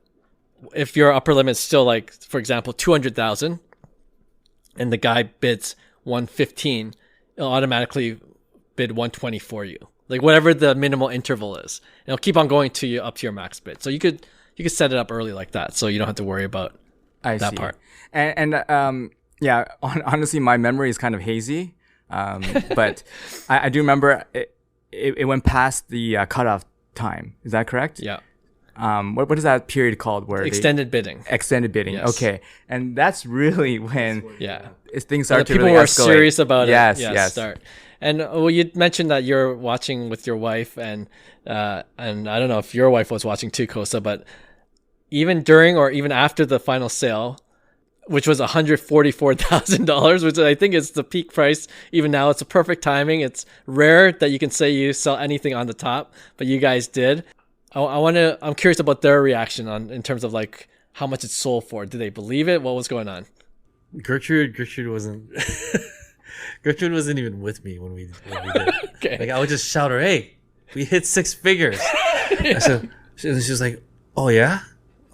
if your upper limit is still like, for example, 200,000, and the guy bids 115, it'll automatically bid 120 for you. Like whatever the minimal interval is, and it'll keep on going to you up to your max bid. So you could set it up early like that, so you don't have to worry about that part. And yeah, honestly, my memory is kind of hazy, but I do remember it went past the cutoff time. Is that correct? Yeah. What is that period called? Where extended bidding. Extended bidding. Yes. Okay, and that's really when things start to people really were escalate. Serious about yes, it. Yes. Start. And you mentioned that you're watching with your wife, and I don't know if your wife was watching too, Kosa, but even during or even after the final sale, which was $144,000, which I think is the peak price. Even now, it's a perfect timing. It's rare that you can say you sell anything on the top, but you guys did. I'm curious about their reaction in terms of like how much it sold for. Did they believe it? What was going on? Gertrude wasn't Gertrude wasn't even with me when we did. Okay. Like I would just shout her, "Hey, we hit 6 figures." So she was like, "Oh yeah,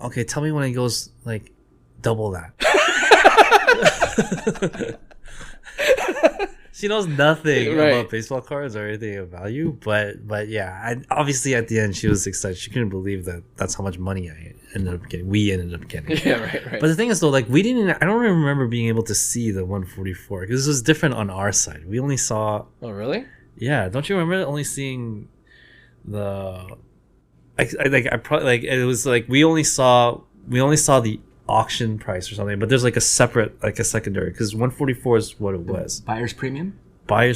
okay. Tell me when it goes like double that." She knows nothing about baseball cards or anything of value, but yeah, and obviously at the end she was excited. She couldn't believe that that's how much money I ended up getting. We ended up getting. Yeah, right. But the thing is though, like I don't remember being able to see the 144 because this was different on our side. We only saw. Oh really? Yeah, don't you remember only seeing the? I probably like it was like we only saw the auction price or something, but there's like a separate, like a secondary, because 144 is what it was. Buyer's premium.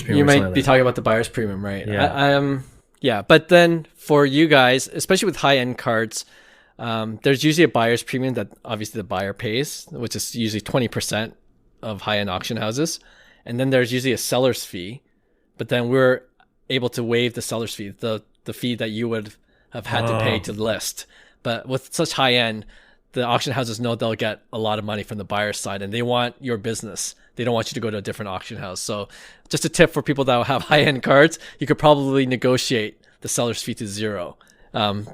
You might be talking about the buyer's premium, right? Yeah. Yeah, but then for you guys, especially with high end cards, there's usually a buyer's premium that obviously the buyer pays, which is usually 20% of high end auction houses, and then there's usually a seller's fee, but then we're able to waive the seller's fee, the fee that you would have had to pay to list. But with such high end, the auction houses know they'll get a lot of money from the buyer's side, and they want your business. They don't want you to go to a different auction house. So just a tip for people that have high-end cards, you could probably negotiate the seller's fee to zero,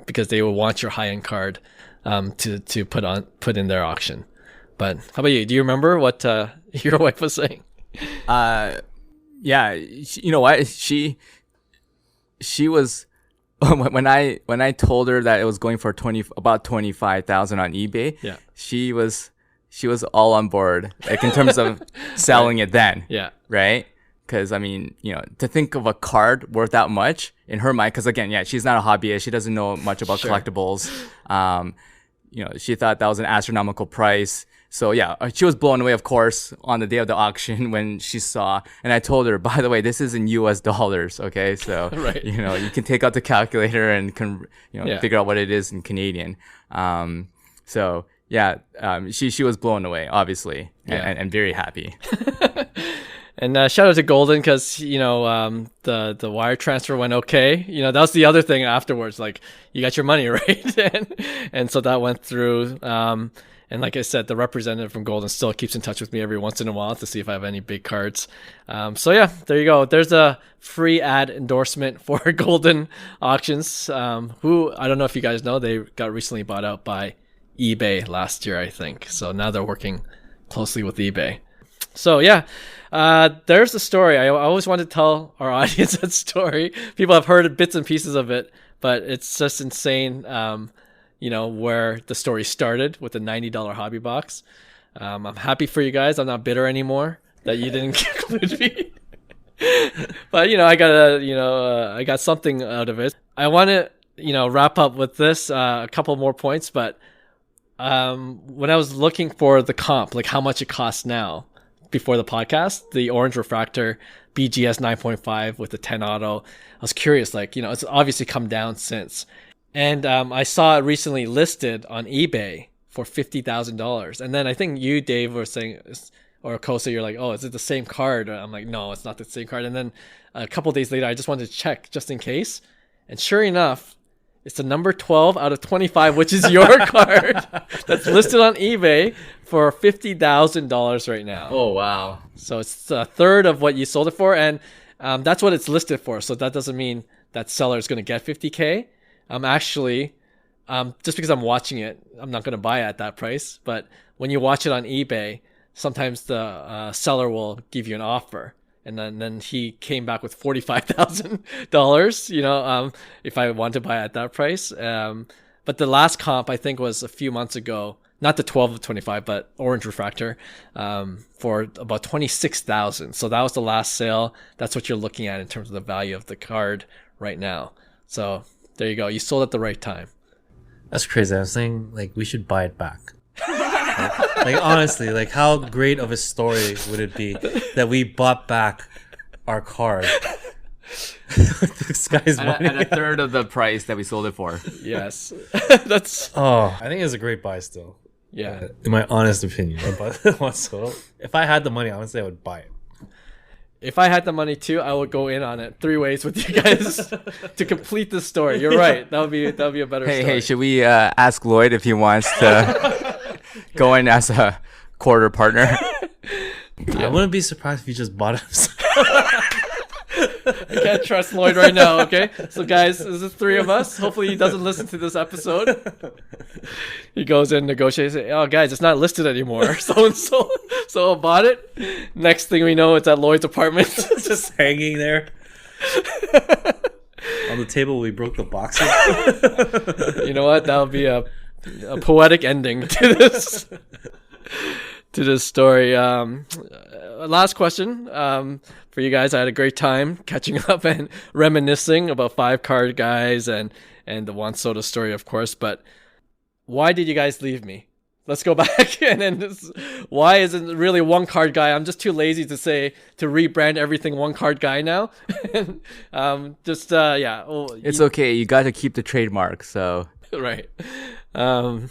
because they will want your high-end card to put in their auction. But how about you? Do you remember what your wife was saying? Yeah, you know what? She was when I told her that it was going for about 25,000 on eBay. Yeah, she was all on board, like in terms of selling it then. Yeah, right. Because I mean, to think of a card worth that much in her mind, because again, yeah, she's not a hobbyist. She doesn't know much about collectibles. She thought that was an astronomical price. So yeah, she was blown away, of course, on the day of the auction when she saw. And I told her, by the way, this is in U.S. dollars, okay? So right. You can take out the calculator and figure out what it is in Canadian. So yeah, she was blown away, obviously, and very happy. And shout out to Golden, because the wire transfer went okay. That was the other thing afterwards. Like, you got your money, right? and so that went through. And like I said, the representative from Golden still keeps in touch with me every once in a while to see if I have any big cards. So yeah, there you go. There's a free ad endorsement for Golden Auctions, who, I don't know if you guys know, they got recently bought out by eBay last year, I think. So now they're working closely with eBay. So yeah, there's the story. I always wanted to tell our audience that story. People have heard bits and pieces of it, but it's just insane. Where the story started with the $90 hobby box. I'm happy for you guys. I'm not bitter anymore that you didn't include me. But I got something out of it. I want to wrap up with this, a couple more points, but when I was looking for the comp, like how much it costs now before the podcast, the orange refractor BGS 9.5 with the 10 auto, I was curious, like, it's obviously come down since. And I saw it recently listed on eBay for $50,000. And then I think you, Dave, were saying, or Kosa, you're like, oh, is it the same card? I'm like, no, it's not the same card. And then a couple of days later, I just wanted to check just in case. And sure enough, it's the number 12 out of 25, which is your card that's listed on eBay for $50,000 right now. Oh, wow. So it's a third of what you sold it for. And that's what it's listed for. So that doesn't mean that seller is going to get 50K. Actually, just because I'm watching it, I'm not going to buy it at that price. But when you watch it on eBay, sometimes the seller will give you an offer. And then he came back with $45,000, if I want to buy at that price. But the last comp, I think, was a few months ago, not the 12 of 25, but orange refractor, for about $26,000. So that was the last sale. That's what you're looking at in terms of the value of the card right now. So there you go. You sold at the right time. That's crazy. I was saying, like, we should buy it back. Like, honestly, like, how great of a story would it be that we bought back our card with this guy's money at a third of the price that we sold it for. Yes. That's... Oh, I think it's a great buy still. Yeah. In my honest opinion. But so, if I had the money, honestly, I would buy it. If I had the money too, I would go in on it 3 ways with you guys to complete the story. You're right. That would be a better story. Hey, should we ask Lloyd if he wants to go in as a quarter partner? I wouldn't be surprised if he just bought it. I can't trust Lloyd right now, okay? So guys, this is 3 of us. Hopefully he doesn't listen to this episode. He goes in, negotiates it. Oh, guys, it's not listed anymore. So I bought it. Next thing we know, it's at Lloyd's apartment. Just hanging there. On the table, we broke the boxes. You know what? That'll be a poetic ending to this story. Last question for you guys. I had a great time catching up and reminiscing about 5 card guys and the Juan Soto story, of course. But why did you guys leave me? Let's go back and then why isn't it really one card guy? I'm just too lazy to rebrand everything one card guy now. Yeah. Well, It's okay. You got to keep the trademark. So right. You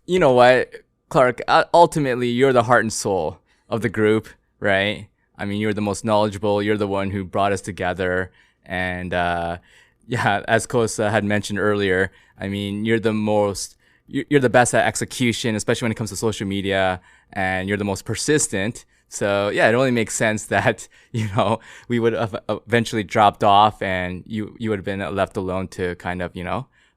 know what, Clark? Ultimately, you're the heart and soul of the group, right? I mean, you're the most knowledgeable. You're the one who brought us together. And as Kosa had mentioned earlier, I mean, you're the best at execution, especially when it comes to social media, and you're the most persistent. So yeah, it only makes sense that, we would have eventually dropped off and you would have been left alone to kind of,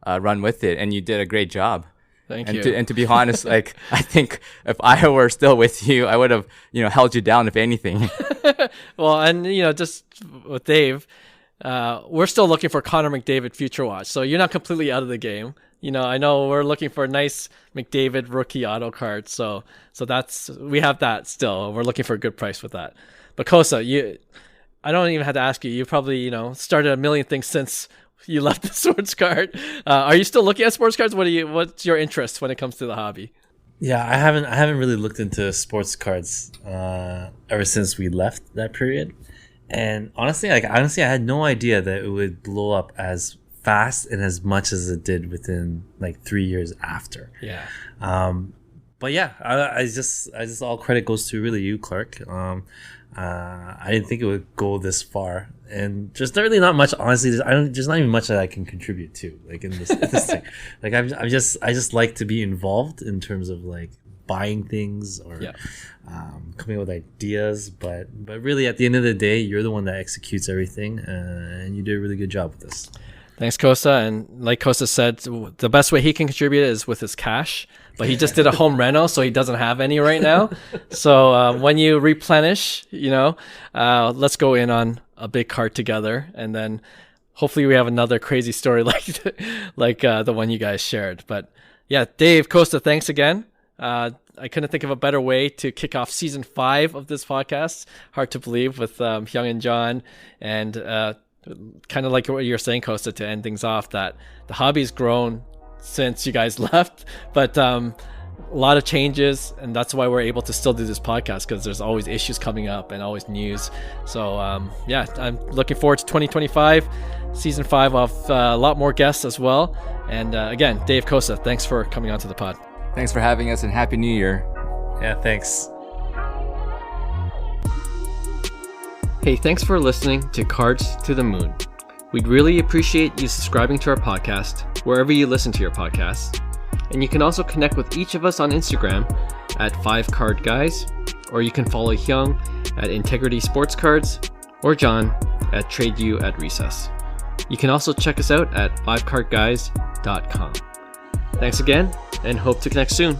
run with it. And you did a great job. Thank you. And to be honest, like, I think if I were still with you, I would have, held you down if anything. Well, and, just with Dave, we're still looking for Connor McDavid future watch. So you're not completely out of the game. I know we're looking for a nice McDavid rookie auto card. So we have that still. We're looking for a good price with that. But Kosa, I don't even have to ask you. You probably, started a million things since you left the sports card. Are you still looking at sports cards? What's your interest when it comes to the hobby? Yeah, I haven't really looked into sports cards ever since we left that period. And honestly, I had no idea that it would blow up as fast and as much as it did within like 3 years after. Yeah. But yeah, I just all credit goes to really you, Clark. I didn't think it would go this far, and just really not much. Honestly, there's not even much that I can contribute to, like in this thing. Like I just like to be involved in terms of like buying things or coming up with ideas. But really, at the end of the day, you're the one that executes everything, and you did a really good job with this. Thanks, Kosa. And like Kosa said, the best way he can contribute is with his cash. But he just did a home reno, so he doesn't have any right now. So when you replenish, let's go in on a big cart together, and then hopefully we have another crazy story like the one you guys shared. But yeah, Dave, Kosa, thanks again. I couldn't think of a better way to kick off season 5 of this podcast. Hard to believe with Hyung and John and kind of like what you're saying, Costa, to end things off, that the hobby's grown since you guys left, but a lot of changes, and that's why we're able to still do this podcast, because there's always issues coming up and always news. So yeah, I'm looking forward to 2025 season 5. I'll have a lot more guests as well. And again, Dave, Costa, thanks for coming onto the pod. Thanks for having us, and Happy New Year. Yeah, thanks. Hey, thanks for listening to Cards to the Moon. We'd really appreciate you subscribing to our podcast wherever you listen to your podcasts. And you can also connect with each of us on Instagram at 5 Card Guys, or you can follow Hyung at Integrity Sports Cards, or John at Trade You at Recess. You can also check us out at 5cardguys.com. Thanks again, and hope to connect soon.